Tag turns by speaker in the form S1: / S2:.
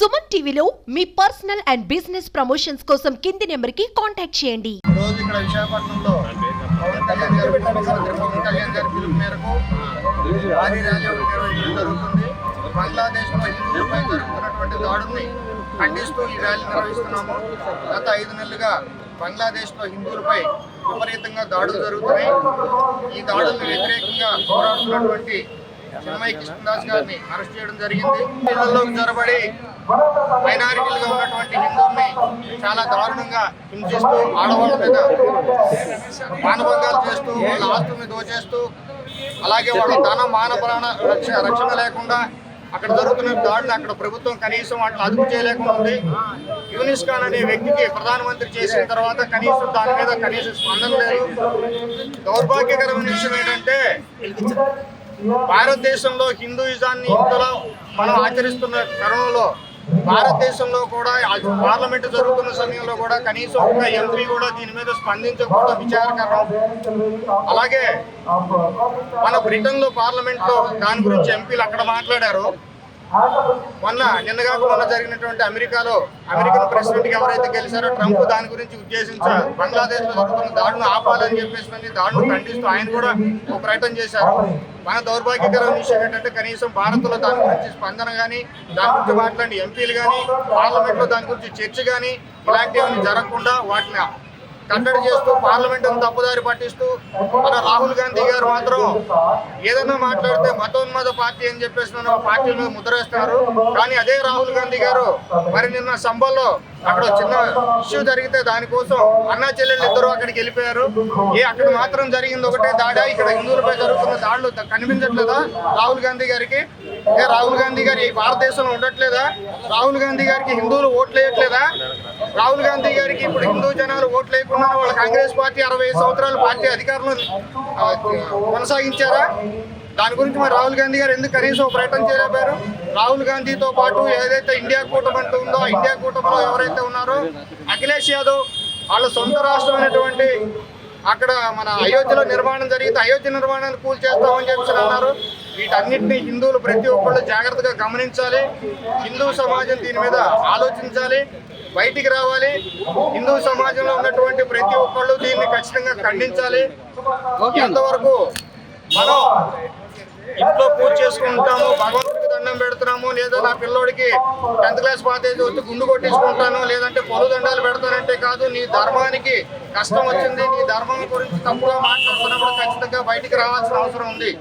S1: సుమన్ టీవీలో మీ personal and business promotions కోసం కింది నెంబర్కి కాంటాక్ట్ చేయండి.
S2: రోజు ఇక్కడ విశాఖపట్నంలో పవన్ కళ్యాణ్ గారి పిలుపు మేరకు భారీ ర్యాలీ నిర్వహించడం జరుగుతుంది. బంగ్లాదేశ్లో హిందువులపై జరుగుతున్నటువంటి దాడుల్ని ఖండిస్తూ ఈ ర్యాలీ నిర్వహిస్తున్నాము. గత 5 నెలలుగా బంగ్లాదేశ్లో హిందువులపై విపరీతంగా దాడులు జరుగుతున్నాయి. ఈ దాడులకు వ్యతిరేకంగా పోరాడుతున్నటువంటి చిన్మయి కృష్ణదాస్ గారిని అరెస్ట్ చేయడం జరిగింది. ఇళ్లలోకి జొరబడి మైనారిటీలుగా ఉన్నటువంటి హిందువుల్ని చాలా దారుణంగా హింసిస్తూ ఆడవాళ్ళ మీద మానభంగాలు చేస్తూ వాళ్ళ ఆస్తుల్ని దోచేస్తూ అలాగే వాళ్ళ ధన మాన ప్రాణ రక్షణ లేకుండా అక్కడ జరుగుతున్న దాడులు అక్కడ ప్రభుత్వం కనీసం వాటిని అదుపు చేయలేకుండా ఉంది. యూనిస్ ఖాన్ అనే వ్యక్తికి ప్రధానమంత్రి చేసిన తర్వాత కనీసం దాని మీద కనీసం స్పందన లేదు. దౌర్భాగ్యకరమైన విషయం ఏంటంటే భారతదేశంలో హిందూయిజాన్ని ఇంతలో మనం ఆచరిస్తున్న తరుణంలో భారతదేశంలో కూడా పార్లమెంటు జరుగుతున్న సమయంలో కూడా కనీసం ఒక్క ఎంపీ కూడా దీని మీద స్పందించకపోవడం విచారకరం. అలాగే మన బ్రిటన్లో పార్లమెంట్లో దాని గురించి ఎంపీలు అక్కడ మాట్లాడారు. నిన్నగాక జరిగినటువంటి అమెరికన్ ప్రెసిడెంట్కి ఎవరైతే గెలిచారో ట్రంప్ దాని గురించి ఉద్దేశించారు బంగ్లాదేశ్లో జరుగుతున్న దాడును ఆపాలని చెప్పేసి దాడును ఖండిస్తూ ఆయన కూడా ఒక ప్రకటన చేశారు. మన దౌర్భాగ్యకరమైన విషయం ఏంటంటే కనీసం భారత్లో దాని గురించి స్పందన కానీ దాని గురించి మాట్లాడి ఎంపీలు కానీ పార్లమెంట్లో దాని గురించి చర్చ కానీ ఇలాంటివన్నీ జరగకుండా వాటిని కట్టడి చేస్తూ పార్లమెంటును తప్పుదారి పట్టిస్తూ మన రాహుల్ గాంధీ గారు మాత్రం ఏదైనా మాట్లాడితే మతోన్మాద పార్టీ అని చెప్పేసి పార్టీల మీద ముద్రేస్తున్నారు. కానీ అదే రాహుల్ గాంధీ గారు మరి నిన్న సంబల్లో అక్కడ చిన్న ఇష్యూ జరిగితే దానికోసం అన్నా చెల్లెళ్ళు ఇద్దరు అక్కడికి వెళ్ళిపోయారు. అక్కడ మాత్రం జరిగింది ఒకటే దాడా, ఇక్కడ హిందువులపై జరుగుతున్న దాడులు కనిపించట్లేదా రాహుల్ గాంధీ గారికి? రాహుల్ గాంధీ గారు ఈ భారతదేశంలో ఉండట్లేదా? రాహుల్ గాంధీ గారికి హిందువులు ఓట్లు వేయట్లేదా? రాహుల్ గాంధీ గారికి ఇప్పుడు హిందూ జనాలు ఓట్లు వేయకుండా వాళ్ళ కాంగ్రెస్ పార్టీ 65 సంవత్సరాల పార్టీ అధికారంలో కొనసాగించారా? దాని గురించి మరి రాహుల్ గాంధీ గారు ఎందుకు కనీసం ప్రకటన చేయలేపారు? రాహుల్ గాంధీతో పాటు ఏదైతే ఇండియా కూటమి అంటూ ఉందో ఆ ఇండియా కూటమిలో ఎవరైతే ఉన్నారో అఖిలేష్ యాదవ్ వాళ్ళ సొంత రాష్ట్రమైనటువంటి అక్కడ మన అయోధ్యలో నిర్మాణం జరిగితే అయోధ్య నిర్మాణాన్ని కూల్చేస్తామని చెప్పి అన్నారు. వీటన్నిటిని హిందువులు ప్రతి ఒక్కళ్ళు జాగ్రత్తగా గమనించాలి. హిందూ సమాజం దీని మీద ఆలోచించాలి, బయటికి రావాలి. హిందూ సమాజంలో ఉన్నటువంటి ప్రతి ఒక్కళ్ళు దీన్ని ఖచ్చితంగా ఖండించాలి. ఎంతవరకు మనం ఇంట్లో పూజ చేసుకుంటాము, భగవంతుడికి దండం పెడుతున్నాము, లేదా నా పిల్లోడికి 10th క్లాస్ పాస్ అయితే వచ్చి గుండు కొట్టించుకుంటాను, లేదంటే పొలు దండాలు పెడతానంటే కాదు. నీ ధర్మానికి కష్టం వచ్చింది, నీ ధర్మం గురించి తప్పుగా మాట్లాడుతున్నప్పుడు ఖచ్చితంగా బయటికి రావాల్సిన అవసరం ఉంది.